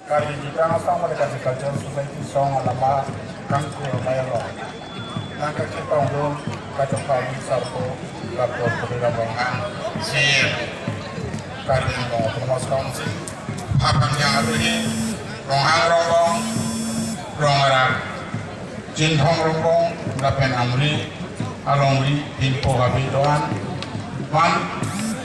kali kita ngasang mereka di culture society song alama kangku mayalo nangka kita untuk kacau kali sarpo lapor berbeda bangang si kali mau termas kongsi apa yang ada ini rongrong rongrang jintong rongrong dapen amri alongri info habidoan man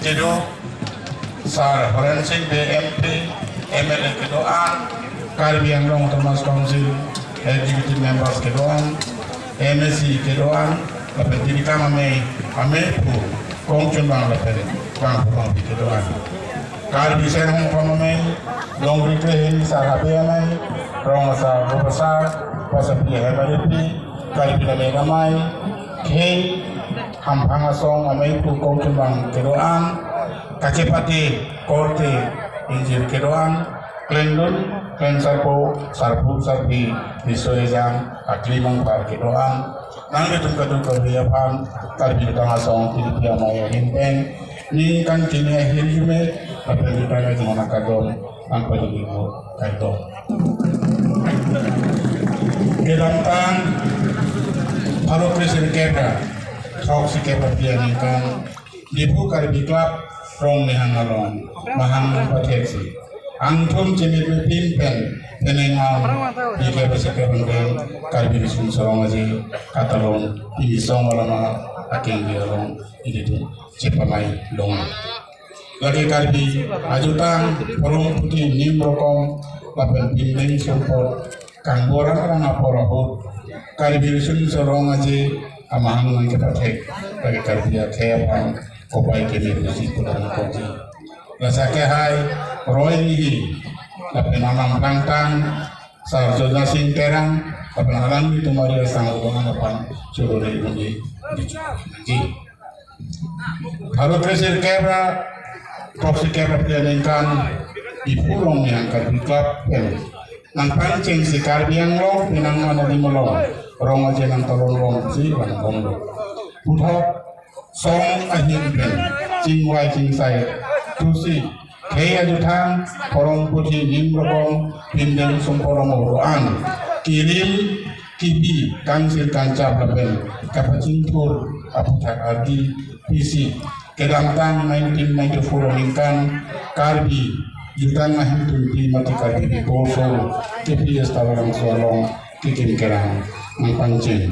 jedo sar forensik BMP MLA kedoan Caribbean Long Thomas Council executive members kedoan MSC kedoan dapat jadi kami pu kongcun bang dapat bang di kedoan Caribbean serong kami long riklehin sarabe anai rong sa besar pasapi hebaripi Caribbean ramai ke hampang asong pu kongcun bang kedoan kacepati korte injil kedoan klendun klen sarpo sarpi disoejang aklimang par kedoan nang gedung kebiapan kalbi tangasong tilipia maya hinteng ni kan kini hirjume tapi ditanya dengan kadon ang pagiging kadon kedamtan halo presiden kebra kau si kebra pianikan dibu Caribbean Club rong nihangalon mahang proteksi angkum cemit pimpen penengang di kebesake bende Caribbean sun sorong aja katalon ini song lama aking diorong ini tuh cepamai long lagi Caribbean ajutan porong putih nimbrokong lapen pimpin support kang borang aporohut Caribbean sun sorong aja amahang nang kepatek lagi Caribbean kepan kopai kini di pulang koji. Lasa kehai roy ini, tapi nama tang sarjana sinterang, tapi nalang itu Maria sang ubangan depan suruh di Kalau presiden kebra, proksi kebra pianinkan di purong yang kerja nang pancing si Caribbean Long pinang mana di melong, rong aja nang tolong si bang bondo. Putar song ahimpen jingwai jingsai tusi kaya jutang porong putih nimbrong pindeng sumporong uruan kirim kibi kangsil kancap leben kapacintur aputak argi pisi kedamtang 1994 lingkan karbi jutang ahimpen pi mati karbi di bolso kepi estalarang sualong kikim kerang mangpancing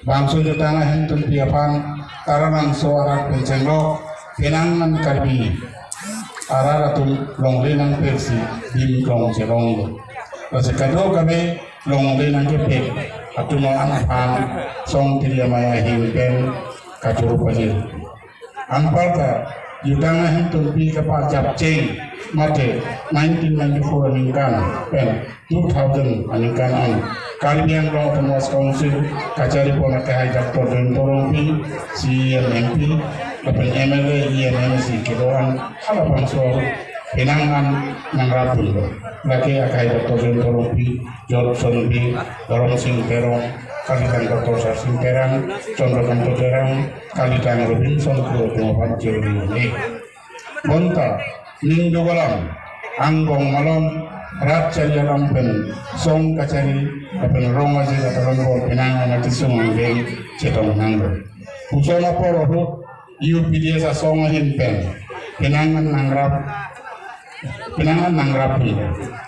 bangso jutang ahimpen piapan Taranang suara pencenggok penangan Caribbean araratul longlenang persi bimklong cerong lasekado kami longlenang kepek atunong anapang song tiliamaya himpen kacuru pajil ampalta yudanga hintun pi kapacap ceng mate 1994 ningkan pen 2000 aningkan an Caribbean Long Thomas Council kacari pona kahai Dr. Dorong pi CMMP lapan MLA INMC kedoan halapan suara penangan nang rapun lagi akai Dr. Dorong pi Johnson pi Dorong Sing Terong kalitan Dr. Sarsing Terang Condro Kanto Terang kalitan Robinson Kuro Tumapan Jiri Bonta Ning Dogalam Anggong Malon Ratcari Lampen Song Kacari Lapan Rong aja kata Rong penangan nanti semua yang cetong nanggo Pusona Porohut UPDS Song Himpen penangan nangrap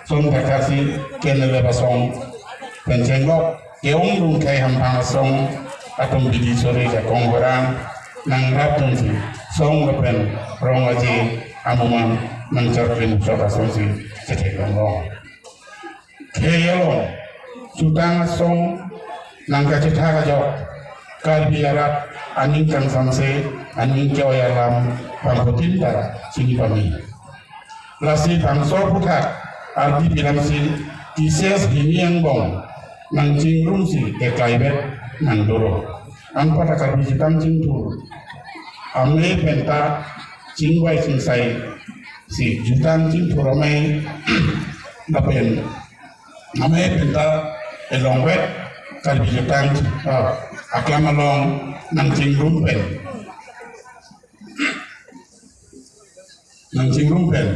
Song Kakasi Kena Lebasong Pencenggok Keong Lung Kai Hampang Song Atom Bidi Sore Jakong Horang Nangrap Tunsi Song Lapan Rong aja Amuman Mencerpin Soka Sonsi Cetekong Rong Keyelong Sudang song nangka cita kajo kalbi arat aning kang samse aning kyo yalam pangkutin dara sini pami lasi bangso putak arti bilang si kises hini yang bong nang cingrum si ekaibet nang doro ang pada kalbi citang cingtur ame penta cingwai cingsai si jutang cingtur amai dapen ame penta elong wet kalbi jutang aklam along nang cingrum pen nang cingrum pen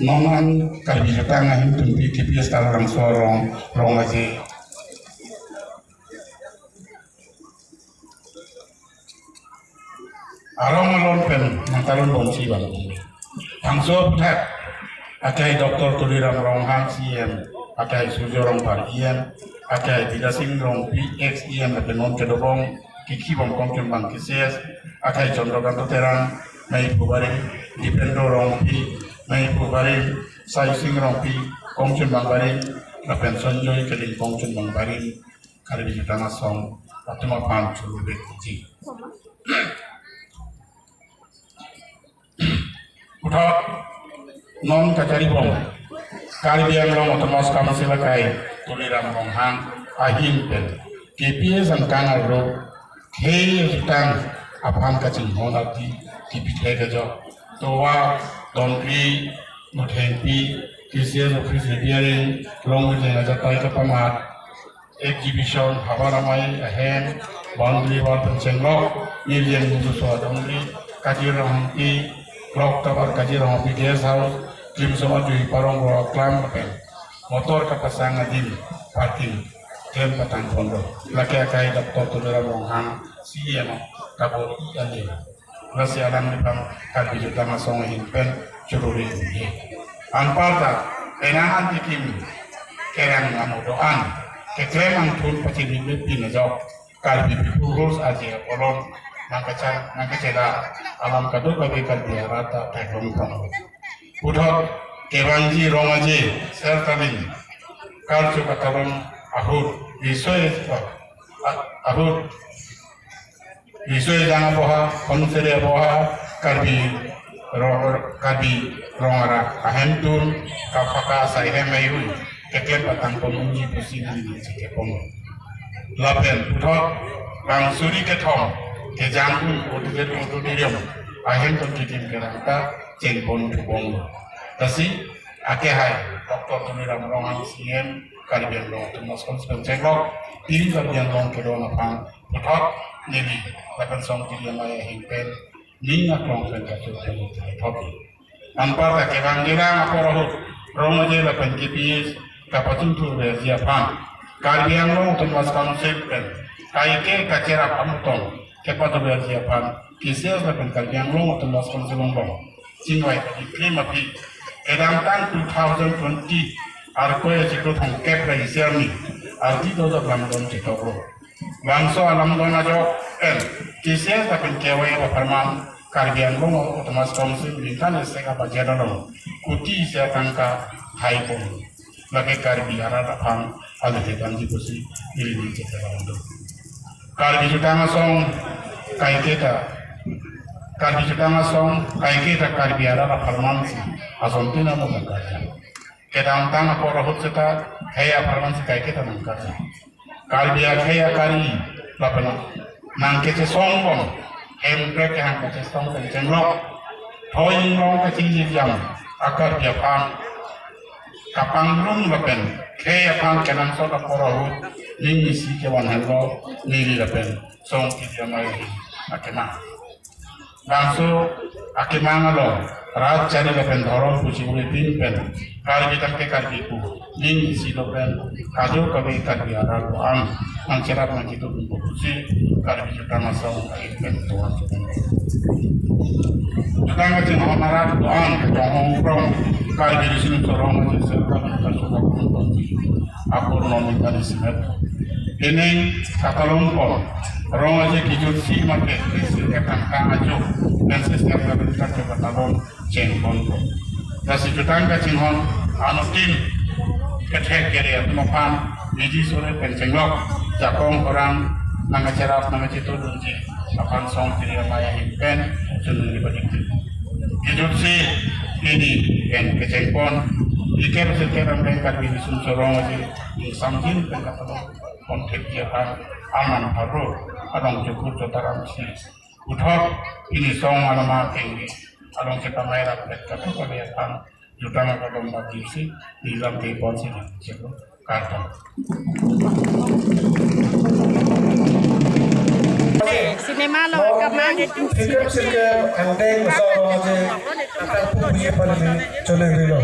nonan kalbi jutanga hintun PTPS talarang sorong rong aje arong malon pen mantalon bonsi bang angso puthat akai doktor tuliram rong hang siem akai sujorong parian akai dilasing rong PXIM penon kedobong kiki bom kompen bang kisias akai chondroganto terang mai pubari dipendo rong pi mai pubari sai sing rong pi kompen bang bari na pension joy keding kompen bang bari kali jutanga song atuma pan chulu bekti uthot non kacari bom kali biang long otomos kama silakai tuliram rong hang ahin pen KPS ang kangal ro kei jutang apan kacing honati tipithe gajo towa donri nothengpi KCS office biaring long jena jatai ka pamat exhibition habaramai ahen boundary wall pencenglok million musu so donri kajirong i clock tower kajirong pi guest house tim sama jui parong ro klam pen motor kapasang adin parking tem patang kondo laki akai doktor tudera monghang siem kabur ali nasi alam nipam kalbi jutama song hinpen cururi uye anparta enahan tikim kerang amudoan kekremang tun pati bibit pinajok kalbi purus aja kolom nangkacela alam kadu kabe kalbi rata tekong tong uthot kebanji rongaje sertalin kalcu katarong ahur Isoy jangan boha konusere boha kalbi rongara ahentun kapaka sai hemayu kekle patang pemunji pusi di cikepong lapen uthot bang suri ketong ke jangkun utuget utudirium ahentun kitim kerangka cengpon tubong tasi akehai doktor tumiram rongan siem kalibian long tumas konsen cengkok ini kalibian long kedona pang uthot nili lakan song tidian maya hingpen ninga long pen kacau tani topi anpar tak kebangira aporoh rong aja lakan kipis kapatun tu berzia pang kalibian long tumas konsen pen kaike kacera pamutong kepatu berzia pang kisias lakan kalibian long tumas konsen long cingwai di klima pi edamtan 2020 Arkoya cikut hongkep lagi siarni, arti dosa lamdon cikokro. Bangso alamdon ajo kisah tapi kewe perman karbian bongo otomas komisi bintan esek apa jadalong kuti sia tangka haipon lagi karbi arada pang ada tekan jikusi ini cekalang. Karbi jutanga song kai kita karbi jutanga song kai kita karbi arada perman si asontina mo magkaya. Kedang tang apa rohut kita kaya perman sekai kita nangkat. Kali dia kaya kari lapena nang kece songbong emprek yang kece song kencenglok toing long kecil jam akar dia pang kapang belum lapen kaya pang kenang soda porohut ini si kewan hello nili lapen song dia mai akema bangso akema ngalo rat cari lapen dhorong puci ule pen kali kita ke karbiku ning isi lopen kado kabe karbi aral ang cerap nang itu untuk puci karbi kita masang kain pen tuan kita ngajin amarat doang ketong prong karbi di sini torong aja serta kita sudah kumpul aku nomi tadi simet ini kata lumpur rong aja kijut si market isi ketang ajo dan setiap kali kita coba talon cengkon nasi jutang kacinghon anutin ketek kiri atau mapan biji sore pencenglok jakong orang nangacerap nangacitu dunci apan song tiri maya himpen sunung dibadikti hidup si ini yang kecengpon iker sekeram bengkat bini sunsorong aja di samjin bengkat atau kontek japan aman haru adong cukur cotaram si uthot ini song alama tinggi adong kita mayra bengkat kalian jutama kadong bagisi di dalam telepon sini ceklo karton sinema lo kama sikap andeng besar aja akan punya pada chole rilo